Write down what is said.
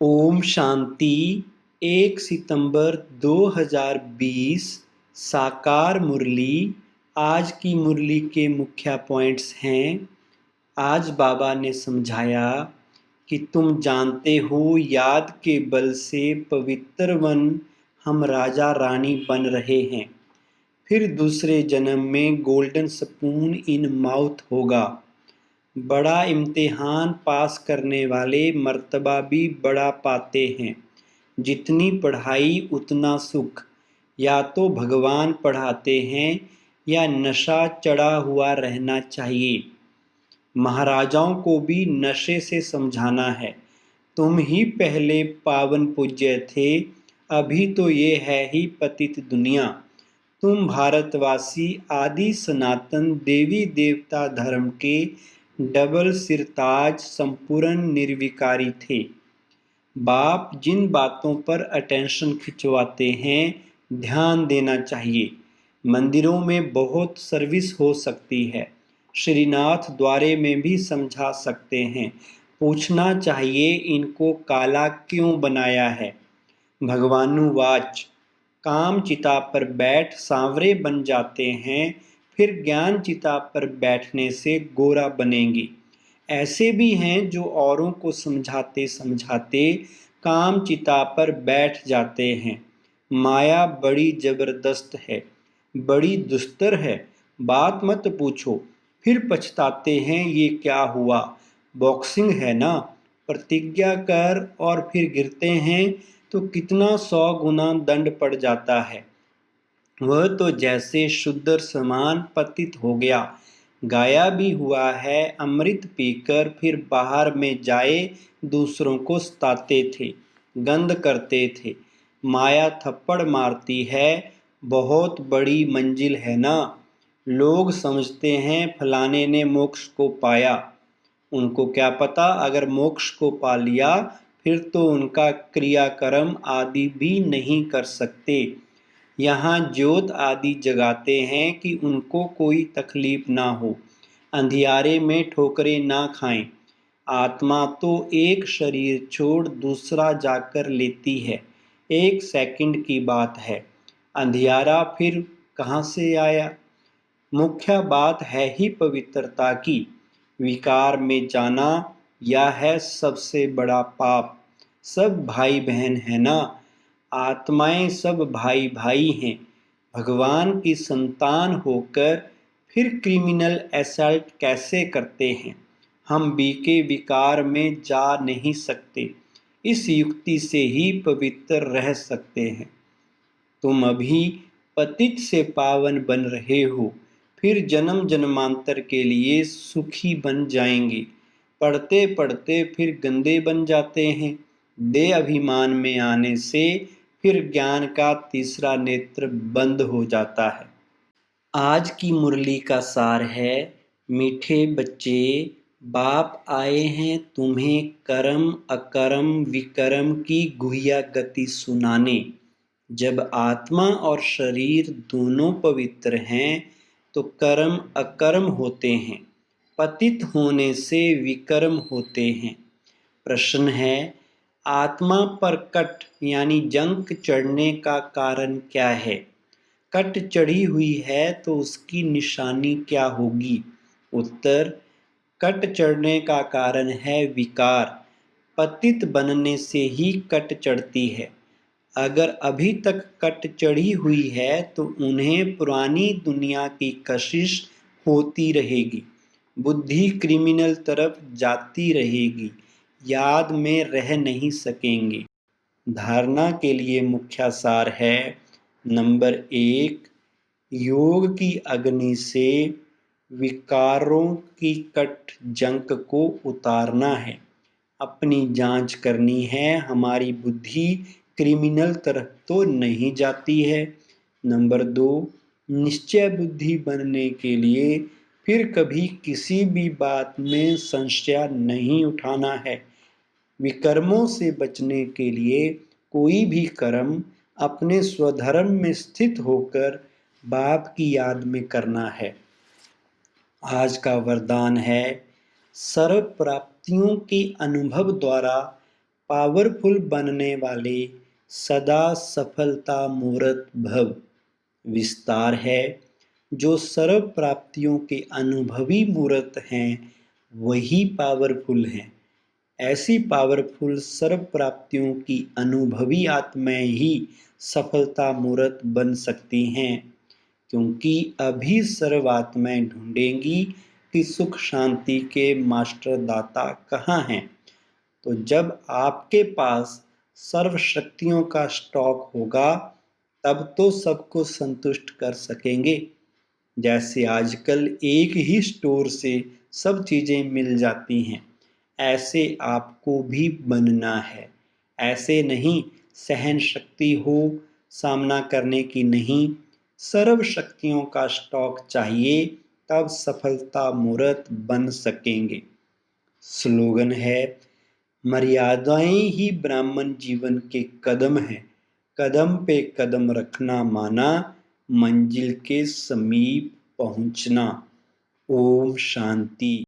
ओम शांति। 1 सितंबर 2020 साकार मुरली। आज की मुरली के मुख्य पॉइंट्स हैं। आज बाबा ने समझाया कि तुम जानते हो याद के बल से पवित्र वन हम राजा रानी बन रहे हैं। फिर दूसरे जन्म में गोल्डन स्पून इन माउथ होगा। बड़ा इम्तिहान पास करने वाले मर्तबा भी बड़ा पाते हैं। जितनी पढ़ाई उतना सुख। या तो भगवान पढ़ाते हैं या नशा चढ़ा हुआ रहना चाहिए। महाराजाओं को भी नशे से समझाना है। तुम ही पहले पावन पूज्य थे, अभी तो ये है ही पतित दुनिया। तुम भारतवासी आदि सनातन देवी देवता धर्म के डबल सिरताज संपूर्ण निर्विकारी थे। बाप जिन बातों पर अटेंशन खिंचवाते हैं ध्यान देना चाहिए। मंदिरों में बहुत सर्विस हो सकती है। श्रीनाथ द्वारे में भी समझा सकते हैं। पूछना चाहिए इनको काला क्यों बनाया है। भगवानुवाच काम चिता पर बैठ सांवरे बन जाते हैं, फिर ज्ञान चिता पर बैठने से गोरा बनेंगे। ऐसे भी हैं जो औरों को समझाते समझाते काम चिता पर बैठ जाते हैं। माया बड़ी जबरदस्त है, बड़ी दुस्तर है। बात मत पूछो, फिर पछताते हैं ये क्या हुआ। बॉक्सिंग है ना, प्रतिज्ञा कर और फिर गिरते हैं तो कितना 100 गुना दंड पड़ जाता है। वह तो जैसे शुद्र समान पतित हो गया। गाया भी हुआ है, अमृत पीकर फिर बाहर में जाए दूसरों को सताते थे, गंद करते थे। माया थप्पड़ मारती है, बहुत बड़ी मंजिल है ना। लोग समझते हैं फलाने ने मोक्ष को पाया। उनको क्या पता अगर मोक्ष को पा लिया फिर तो उनका क्रियाकर्म आदि भी नहीं कर सकते। यहाँ ज्योत आदि जगाते हैं कि उनको कोई तकलीफ ना हो, अंधियारे में ठोकरें ना खाएं। आत्मा तो एक शरीर छोड़ दूसरा जाकर लेती है, 1 सेकंड की बात है। अंधियारा फिर कहाँ से आया। मुख्य बात है ही पवित्रता की। विकार में जाना यह है सबसे बड़ा पाप। सब भाई बहन है ना, आत्माएं सब भाई भाई हैं। भगवान की संतान होकर फिर क्रिमिनल असल्ट कैसे करते हैं। हम बीके विकार में जा नहीं सकते, इस युक्ति से ही पवित्र रह सकते हैं। तुम अभी पतित से पावन बन रहे हो, फिर जन्म जन्मांतर के लिए सुखी बन जाएंगे। पढ़ते पढ़ते फिर गंदे बन जाते हैं। दे अभिमान में आने से फिर ज्ञान का तीसरा नेत्र बंद हो जाता है। आज की मुरली का सार है, मीठे बच्चे, बाप आए हैं तुम्हें कर्म अकर्म विकर्म की गुह्या गति सुनाने। जब आत्मा और शरीर दोनों पवित्र हैं तो कर्म अकर्म होते हैं, पतित होने से विकर्म होते हैं। प्रश्न है, आत्मा पर कट यानी जंक चढ़ने का कारण क्या है। कट चढ़ी हुई है तो उसकी निशानी क्या होगी। उत्तर, कट चढ़ने का कारण है विकार। पतित बनने से ही कट चढ़ती है। अगर अभी तक कट चढ़ी हुई है तो उन्हें पुरानी दुनिया की कशिश होती रहेगी। बुद्धि क्रिमिनल तरफ जाती रहेगी, याद में रह नहीं सकेंगे। धारणा के लिए मुख्य सार है, नंबर 1, योग की अग्नि से विकारों की कट जंक को उतारना है। अपनी जांच करनी है, हमारी बुद्धि क्रिमिनल तरफ तो नहीं जाती है। नंबर 2, निश्चय बुद्धि बनने के लिए फिर कभी किसी भी बात में संशय नहीं उठाना है। विकर्मों से बचने के लिए कोई भी कर्म अपने स्वधर्म में स्थित होकर बाप की याद में करना है। आज का वरदान है, सर्व प्राप्तियों के अनुभव द्वारा पावरफुल बनने वाले सदा सफलता मूर्त भव। विस्तार है, जो सर्व प्राप्तियों के अनुभवी मूर्त हैं वही पावरफुल हैं। ऐसी पावरफुल सर्व प्राप्तियों की अनुभवी आत्माएं ही सफलता मूर्त बन सकती हैं, क्योंकि अभी सर्व आत्माएं ढूंढेंगी कि सुख शांति के मास्टर दाता कहाँ हैं। तो जब आपके पास सर्व शक्तियों का स्टॉक होगा तब तो सबको संतुष्ट कर सकेंगे। जैसे आजकल एक ही स्टोर से सब चीजें मिल जाती हैं, ऐसे आपको भी बनना है। ऐसे नहीं सहन शक्ति हो सामना करने की नहीं, सर्व शक्तियों का स्टॉक चाहिए, तब सफलता मूर्त बन सकेंगे। स्लोगन है, मर्यादाएं ही ब्राह्मण जीवन के कदम हैं, कदम पे कदम रखना माना, मंजिल के समीप पहुंचना। ओम शांति।